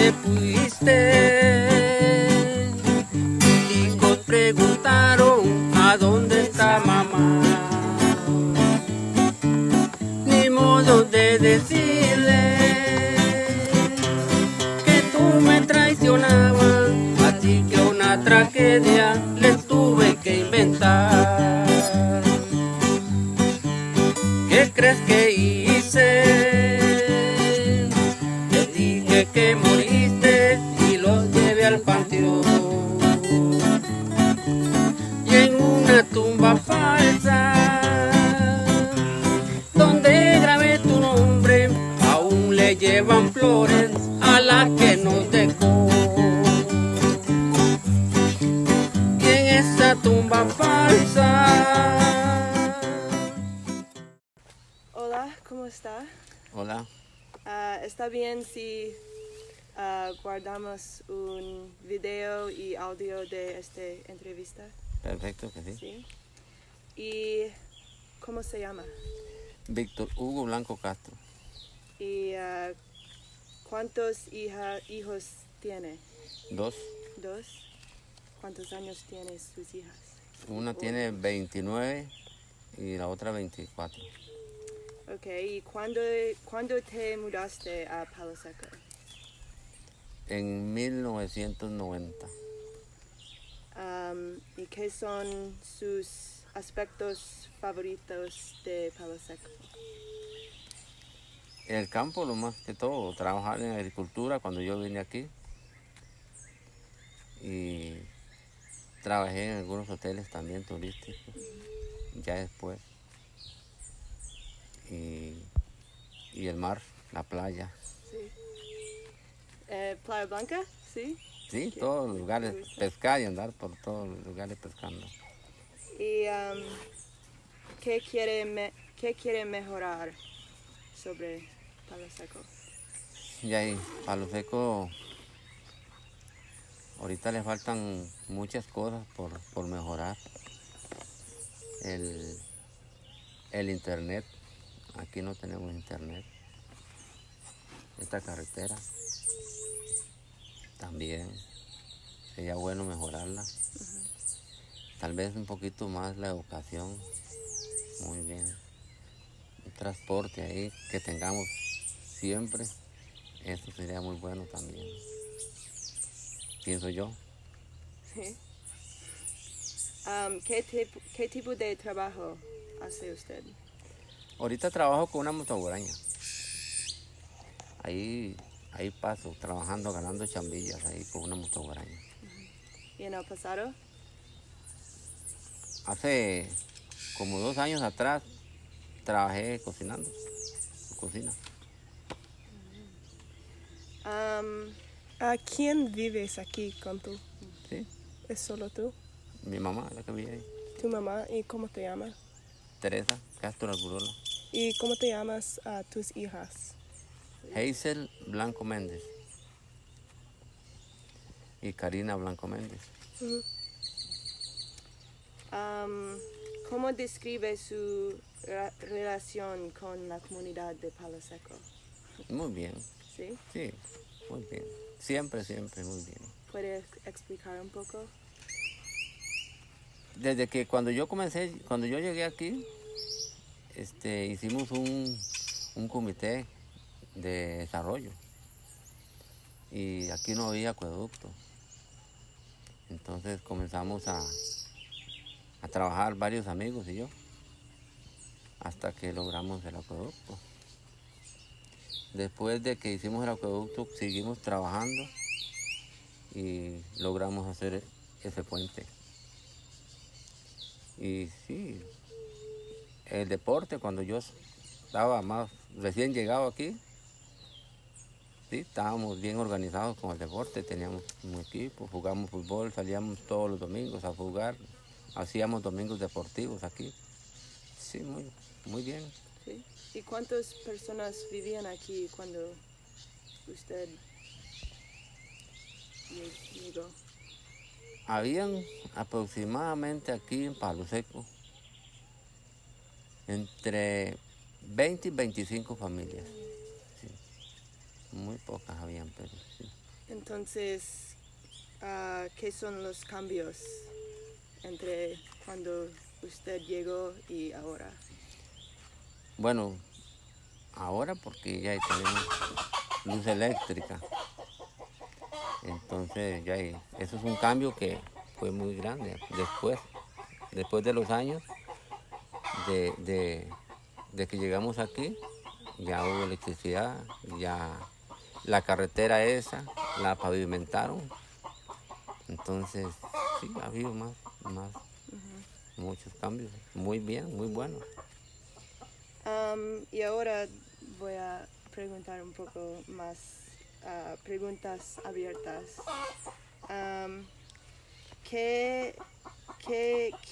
te fuiste. Chicos preguntaron a dónde está mamá. Ni modo de decirle que tú me traicionabas, así que una tragedia les tuve que inventar. ¿Qué crees que hice? Les dije que moriste y los llevé al panteón. Y en una tumba falsa, donde grabé tu nombre, aún le llevan flores a la que nos dejó. Y en esa tumba falsa. Hola, ¿cómo está? Hola. ¿Está bien si guardamos un video y audio de esta entrevista? Perfecto que sí. Sí. ¿Y cómo se llama? Víctor Hugo Blanco Castro. ¿Y cuántos hijos tiene? 2. ¿Dos? ¿Cuántos años tienen sus hijas? Una tiene 29 y la otra 24. Ok, ¿y cuándo te mudaste a Palo Seco? En 1990. ¿Y qué son sus aspectos favoritos de Palo Seco? El campo, lo más que todo, trabajar en agricultura cuando yo vine aquí. Y trabajé en algunos hoteles también turísticos, ya después. Y el mar, la playa. Sí. ¿Playa Blanca? Sí. Sí, ¿Qué? todos los lugares, ¿Te gusta? pescar y andar por todos los lugares pescando. ¿Y qué quiere mejorar sobre Palo Seco? Y ahí, Palo Seco, ahorita le faltan muchas cosas por mejorar. El internet, aquí no tenemos internet. Esta carretera también sería bueno mejorarla. Tal vez un poquito más la educación, muy bien. Un transporte ahí que tengamos siempre, eso sería muy bueno también, pienso yo. Sí. ¿Qué tipo de trabajo hace usted? Ahorita trabajo con una motoboraña. Ahí paso, trabajando, ganando chambillas ahí con una motoboraña. ¿Y en el pasado? Hace como 2 años atrás trabajé cocinando, cocina. ¿A quién vives aquí con tú? Sí, ¿Es solo tú? mi mamá, la que vive ahí, ¿Tu mamá? ¿Y cómo te llamas? Teresa Castro Argurola. ¿Y cómo te llamas a tus hijas? Hazel Blanco Méndez y Karina Blanco Méndez. Ujú. ¿Cómo describe su relación con la comunidad de Palo Seco? Muy bien, ¿Sí? sí, muy bien. Siempre, siempre muy bien. ¿Puede explicar un poco? Desde que cuando yo llegué aquí, hicimos un comité de desarrollo y aquí no había acueducto. Entonces comenzamos a trabajar varios amigos y yo, hasta que logramos el acueducto. Después de que hicimos el acueducto, seguimos trabajando y logramos hacer ese puente. Y sí, el deporte, cuando yo estaba más recién llegado aquí, sí, estábamos bien organizados con el deporte, teníamos un equipo, jugamos fútbol, salíamos todos los domingos a jugar, hacíamos domingos deportivos aquí. Sí, muy bien. ¿Sí? ¿Y cuántas personas vivían aquí cuando usted llegó? Habían aproximadamente aquí en Palo Seco entre 20 y 25 familias. Sí. Muy pocas habían, pero sí. Entonces, ¿qué son los cambios entre cuando usted llegó y ahora? Bueno, ahora porque ya tenemos luz eléctrica. Entonces eso es un cambio que fue muy grande. Después de los años de que llegamos aquí, ya hubo electricidad, ya la carretera esa la pavimentaron. Entonces, sí, ha habido muchos cambios. Muy bien, muy buenos. Y ahora voy a preguntar un poco más, preguntas abiertas. ¿Qué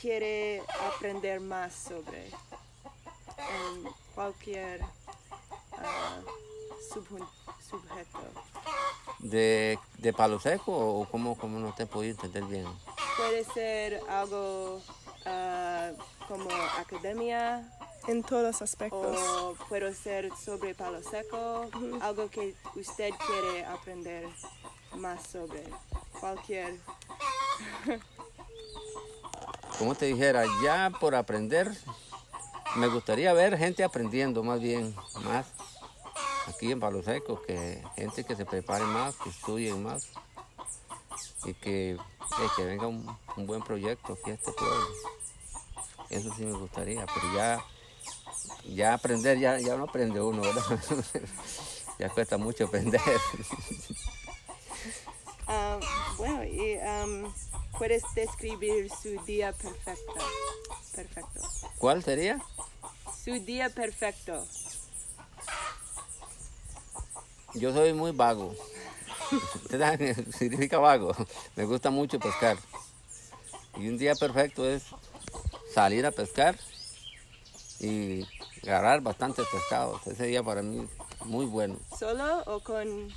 quiere aprender más sobre en cualquier sujeto? ¿De Palo Seco o cómo no te he podido entender bien? Puede ser algo como academia. En todos aspectos. O puede ser sobre Palo Seco, algo que usted quiere aprender más sobre. Cualquier. Como te dijera, ya por aprender, me gustaría ver gente aprendiendo más aquí en Palo Seco, que gente que se prepare más, que estudien más y que venga un buen proyecto aquí a este pueblo. Eso sí me gustaría, pero ya aprender, ya no aprende uno, ¿verdad? Ya cuesta mucho aprender. Bueno, y puedes describir su día perfecto. ¿Cuál sería? Su día perfecto. Yo soy muy vago. ¿Usted sabe qué significa vago? Me gusta mucho pescar. Y un día perfecto es salir a pescar y agarrar bastantes pescados. Ese día para mí es muy bueno. ¿Solo o con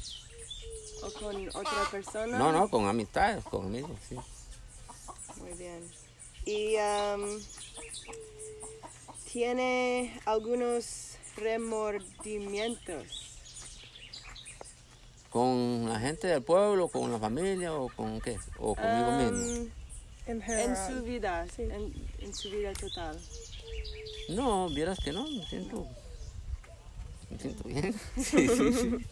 otra persona? No, con amistades, con amigos, sí. Muy bien. ¿Y tiene algunos remordimientos? ¿Con la gente del pueblo, con la familia o con qué? ¿O conmigo mismo? En En general. su vida, Sí. en su vida total. No, vieras que no, me siento bien. Sí.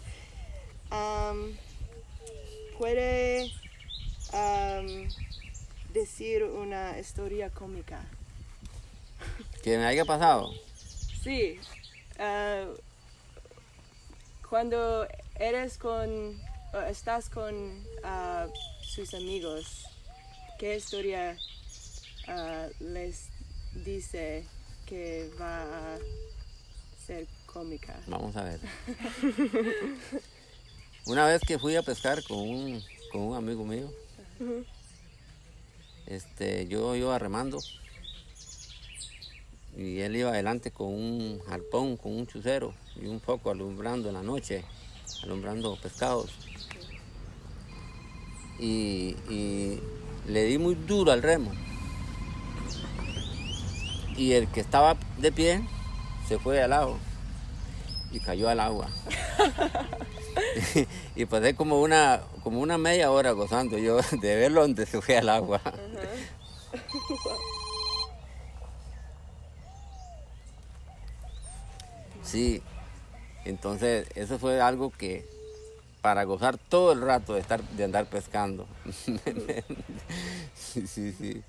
¿Puede decir una historia cómica? ¿Que me haya pasado? Sí. Cuando estás con sus amigos, ¿qué historia les dice que va a ser cómica? Vamos a ver. Una vez que fui a pescar con un amigo mío, yo iba remando y él iba adelante con un arpón, con un chucero y un foco alumbrando en la noche, alumbrando pescados. Y le di muy duro al remo. Y el que estaba de pie se fue al lado y cayó al agua. Y pasé como una media hora gozando yo de verlo donde se fue al agua. Sí, entonces eso fue algo que para gozar todo el rato de andar pescando. Sí.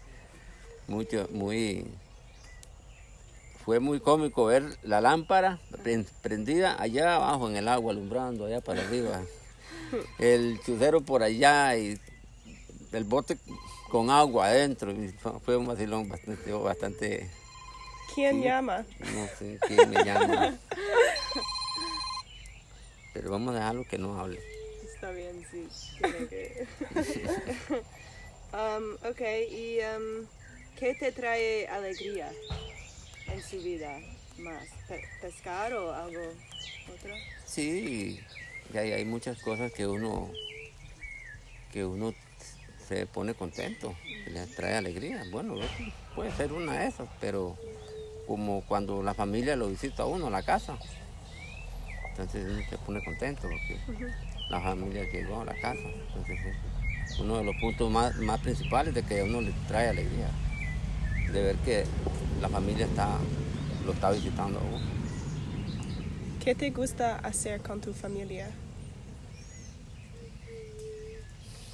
Fue muy cómico ver la lámpara prendida allá abajo en el agua, alumbrando allá para arriba. El chucero por allá y el bote con agua adentro. Y fue un vacilón bastante. ¿Quién Sí, llama? No sé quién me llama. Pero vamos a dejarlo que no hable. Está bien, sí. Tiene que. Ok, y ¿qué te trae alegría en su vida más? ¿Pescar o algo otro? Sí, y hay muchas cosas que uno se pone contento, que le trae alegría. Bueno, puede ser una de esas, pero como cuando la familia lo visita a uno a la casa, entonces uno se pone contento porque la familia llegó a la casa. Entonces, es uno de los puntos más principales de que a uno le trae alegría, de ver que la familia lo está visitando a uno. ¿Qué te gusta hacer con tu familia?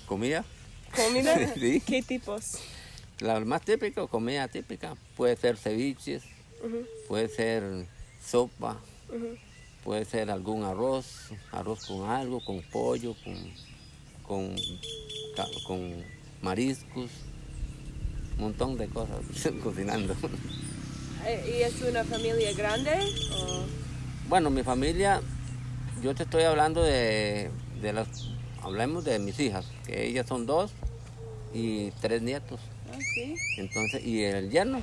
¿Comida? ¿Comida? Sí. ¿Qué tipos? La más típica, comida típica, puede ser ceviches, puede ser sopa, puede ser algún arroz con algo, con pollo, con mariscos, un montón de cosas cocinando. ¿Y es una familia grande? ¿O? Bueno, mi familia, yo te estoy hablando hablemos de mis hijas, que ellas son 2 y 3 nietos. Ah, sí. Entonces, y el yerno.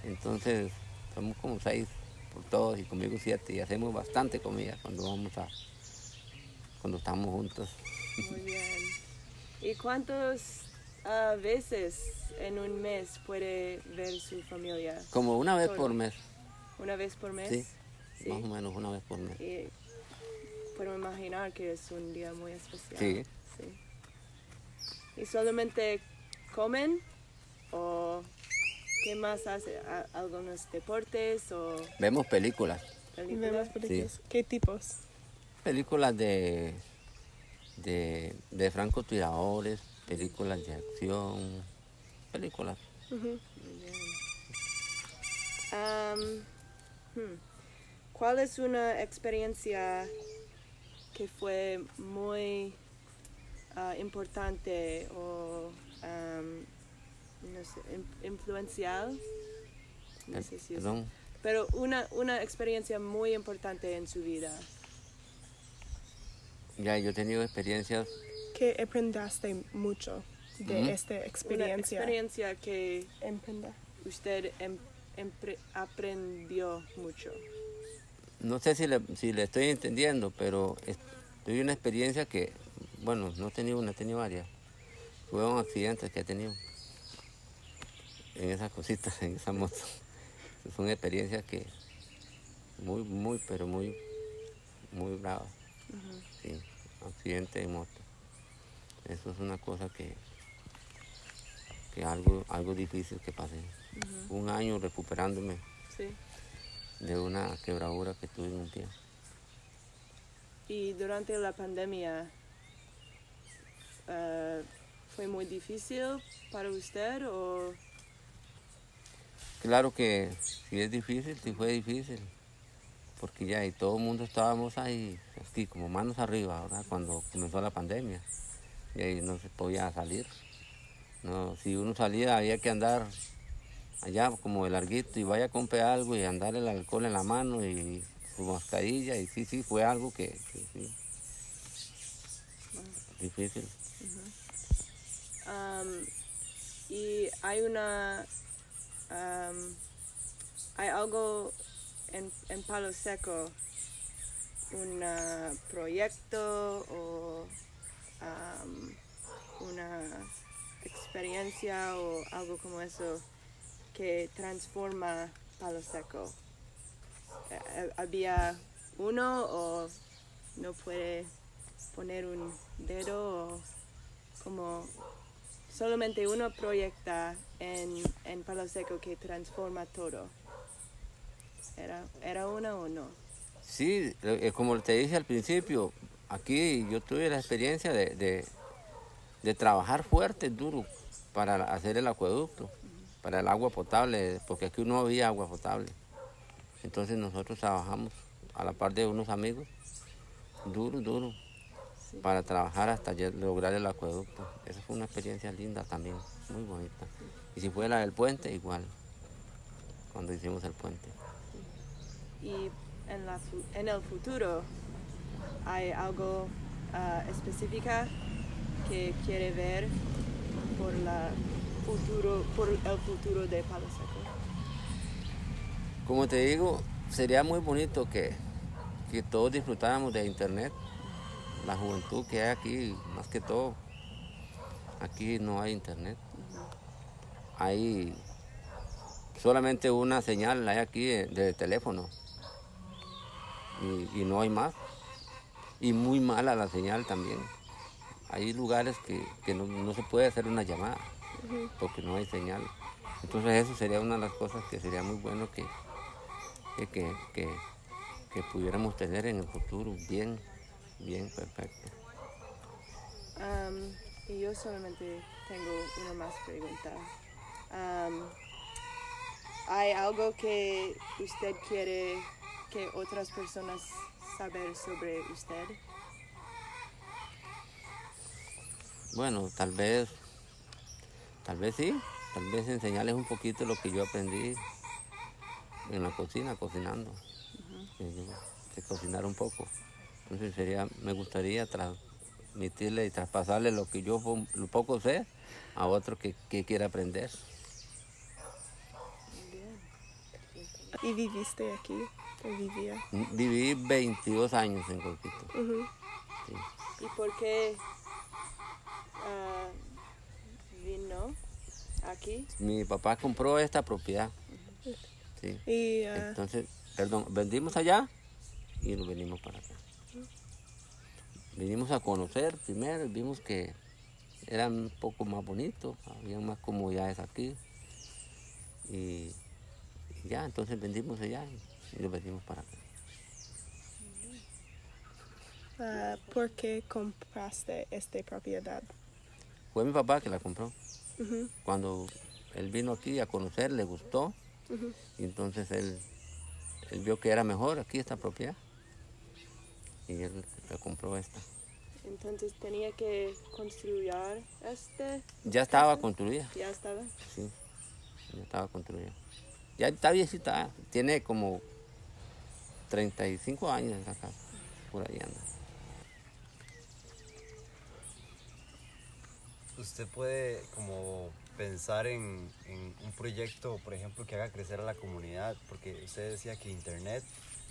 Entonces, somos como 6 por todos y conmigo 7 y hacemos bastante comida cuando estamos juntos. Muy bien. ¿Y cuántas veces en un mes puede ver su familia? Como una vez Solo. por mes. ¿Una vez por mes? Sí, más o menos una vez por mes. Y puedo imaginar que es un día muy especial. Sí. Sí. ¿Y solamente comen o qué más hace? ¿Algunos deportes o Vemos películas. películas? Vemos películas. Sí. ¿Qué tipos? Películas de francotiradores, películas de acción, películas. Muy bien. ¿Cuál es una experiencia que fue muy importante o no sé, influencial? No sé si es, Perdón. pero una experiencia muy importante en su vida. Ya, yo he tenido experiencias. ¿Qué aprendiste mucho de esta Una experiencia? experiencia que Emprenda. usted aprendió mucho. No sé si le estoy entendiendo, pero tuve una experiencia que, bueno, no he tenido una, he tenido varias. Fueron accidentes que he tenido en esas cositas, en esa moto. Son experiencias que pero muy bravas. Sí, accidente de moto. Eso es una cosa que algo difícil que pasé. Un año recuperándome Sí. de una quebradura que tuve en un pie. Y durante la pandemia, ¿fue muy difícil para usted o? Claro que sí es difícil, sí fue difícil, porque ya y todo el mundo estábamos ahí, así como manos arriba, ¿verdad? Cuando comenzó la pandemia, y ahí no se podía salir. No, si uno salía había que andar allá como de larguito y vaya a comprar algo y andar el alcohol en la mano y su mascarilla, y sí, fue algo que sí, difícil. Y hay hay algo en Palo Seco, un proyecto o una experiencia o algo como eso que transforma Palo Seco. ¿Había uno o no puede poner un dedo o como solamente uno proyecta en Palo Seco que transforma todo? ¿Era uno o no? Sí, como te dije al principio, aquí yo tuve la experiencia de trabajar fuerte, duro, para hacer el acueducto, para el agua potable, porque aquí no había agua potable. Entonces nosotros trabajamos a la par de unos amigos, duro, Sí. para trabajar hasta lograr el acueducto. Esa fue una experiencia linda también, muy bonita. Y si fue la del puente, igual, cuando hicimos el puente. Y en el futuro, ¿hay algo específico que quiere ver por el futuro de Palo Seco? Como te digo, sería muy bonito que todos disfrutáramos de internet. La juventud que hay aquí, más que todo, aquí no hay internet. Hay solamente una señal hay aquí de teléfono y no hay más. Y muy mala la señal también. Hay lugares que no se puede hacer una llamada porque no hay señal. Entonces eso sería una de las cosas que sería muy bueno que, que, que- que pudiéramos tener en el futuro, bien, bien perfecto. Y yo solamente tengo una más pregunta. Am, ¿Hay algo que usted quiere que otras personas saber sobre usted? Bueno, tal vez sí, tal vez enseñarles un poquito lo que yo aprendí en la cocina, cocinando. De cocinar un poco. Entonces me gustaría transmitirle y traspasarle lo que yo lo poco sé a otro que quiera aprender. Bien. ¿Y viviste aquí? ¿O vivía? Viví 22 años en Colquito. Ujú. Sí. ¿Y por qué ah, vino aquí? Mi papá compró esta propiedad. Sí. Y Entonces, perdón, vendimos allá y nos venimos para acá. Vinimos a conocer primero y vimos que era un poco más bonito, había más comodidades aquí. Y ya, entonces vendimos allá y nos venimos para acá. ¿por qué compraste esta propiedad? Fue mi papá que la compró. Ujú, Cuando él vino aquí a conocer, le gustó. ujú. Y entonces él vio que era mejor aquí esta propiedad. Y él le compró esta. Entonces tenía que construir este. Ya estaba construida. Ya estaba. Sí, ya estaba construida. Ya está viejita, tiene como 35 años la casa. Por ahí anda. Usted puede como pensar en un proyecto, por ejemplo, que haga crecer a la comunidad, porque usted decía que Internet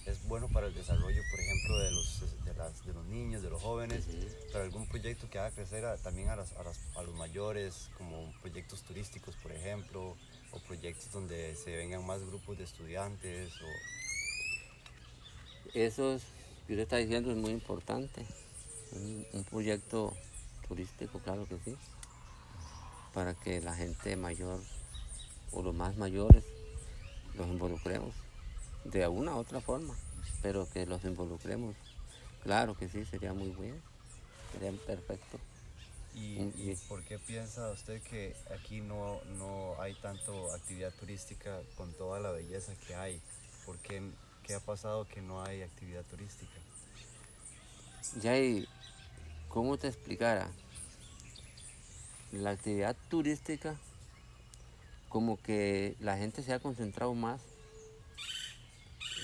es bueno para el desarrollo, por ejemplo, de los niños, de los jóvenes, pero algún proyecto que haga crecer también a los mayores, como proyectos turísticos, por ejemplo, o proyectos donde se vengan más grupos de estudiantes, o Eso que usted está diciendo es muy importante. Un proyecto turístico, claro que sí. Para que la gente mayor o los más mayores los involucremos de una u otra forma, pero que los involucremos. Claro que sí, sería muy bien, sería perfecto. ¿Y por qué piensa usted que aquí no hay tanto actividad turística con toda la belleza que hay? ¿Qué ha pasado que no hay actividad turística? Ya, y ¿cómo te explicara? La actividad turística, como que la gente se ha concentrado más,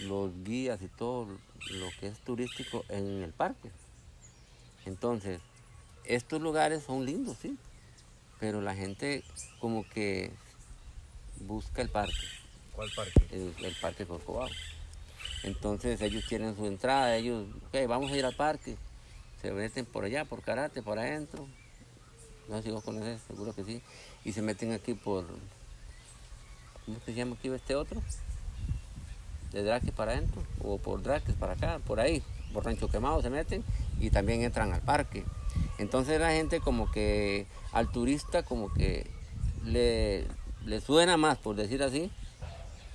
los guías y todo lo que es turístico en el parque. Entonces, estos lugares son lindos, sí, pero la gente como que busca el parque, ¿Cuál parque? el parque Corcovado. Entonces ellos tienen su entrada, ellos, ok, vamos a ir al parque, se meten por allá, por Karate, por adentro, no sé si vos conoces, seguro que sí, y se meten aquí por, ¿cómo se llama aquí este otro? De Draques para adentro, o por Draques para acá, por ahí, por Rancho Quemado se meten y también entran al parque. Entonces la gente como que al turista como que le suena más, por decir así,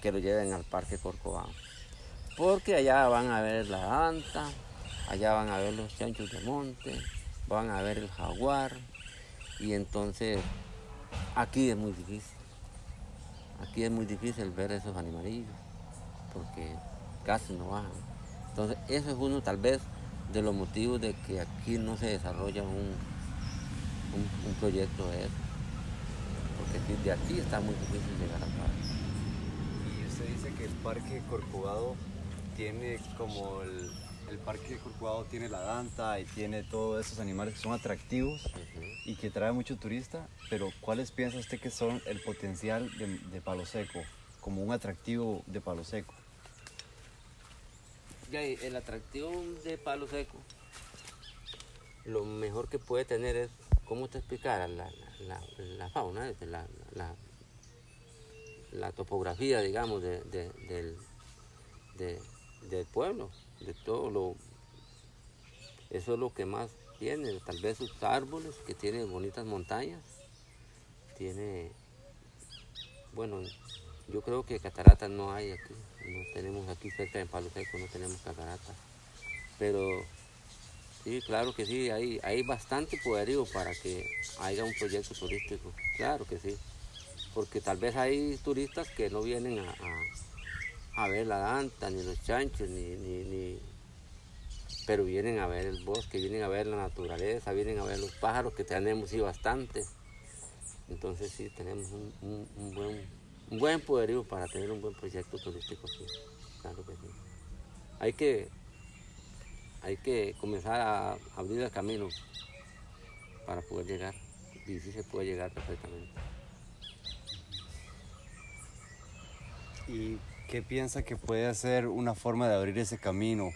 que lo lleven al parque Corcovado. Porque allá van a ver la anta, allá van a ver los chanchos de monte, van a ver el jaguar, y entonces aquí es muy difícil. Aquí es muy difícil ver esos animalillos, porque casi no bajan. Entonces eso es uno tal vez de los motivos de que aquí no se desarrolla un proyecto de eso, porque de aquí está muy difícil llegar al parque. Y usted dice que el parque Corcovado tiene como el parque Corcovado tiene la danta y tiene todos esos animales que son atractivos y que trae mucho turista, pero ¿cuáles piensa usted que son el potencial de Palo Seco, como un atractivo de Palo Seco? Ya, el atractivo de Palo Seco, lo mejor que puede tener es, ¿cómo te explicara? La fauna, la topografía, digamos, del pueblo, de todo Eso es lo que más tiene, tal vez sus árboles, que tiene bonitas montañas, tiene, bueno, yo creo que cataratas no hay aquí, no tenemos aquí cerca de Palo Seco, no tenemos cataratas, pero sí, claro que sí, hay bastante poderío para que haya un proyecto turístico, claro que sí, porque tal vez hay turistas que no vienen a ver la danta, ni los chanchos, pero vienen a ver el bosque, vienen a ver la naturaleza, vienen a ver los pájaros, que tenemos sí bastantes. Entonces sí, tenemos un buen poderío para tener un buen proyecto turístico, sí, claro que sí. Hay que, hay que comenzar a abrir el camino para poder llegar, y sí se puede llegar perfectamente. ¿Y qué piensa que puede ser una forma de abrir ese camino?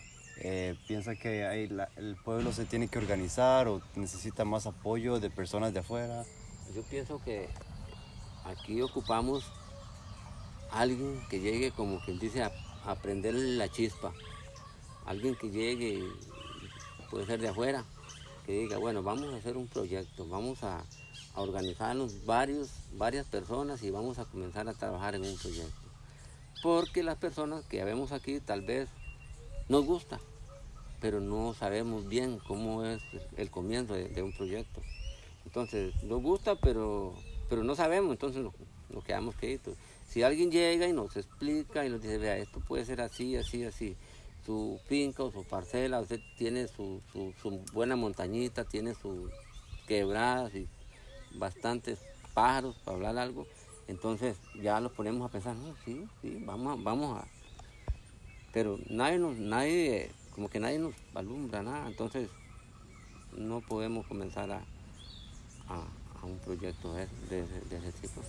¿Piensa que el pueblo se tiene que organizar o necesita más apoyo de personas de afuera? Yo pienso que aquí ocupamos a alguien que llegue, como quien dice, a prenderle la chispa. Alguien que llegue, puede ser de afuera, que diga, bueno, vamos a hacer un proyecto, vamos a organizarnos varias personas y vamos a comenzar a trabajar en un proyecto. Porque las personas que vemos aquí tal vez nos gusta, pero no sabemos bien cómo es el comienzo de un proyecto. Entonces, nos gusta, pero no sabemos, entonces nos quedamos quietos. Si alguien llega y nos explica y nos dice, vea, esto puede ser así, así, así, su finca o su parcela, usted tiene su buena montañita, tiene sus quebradas y bastantes pájaros, para hablar algo, entonces ya los ponemos a pensar, no, sí, vamos a... Pero como que nadie nos alumbra nada, entonces no podemos comenzar a un proyecto de ese tipo.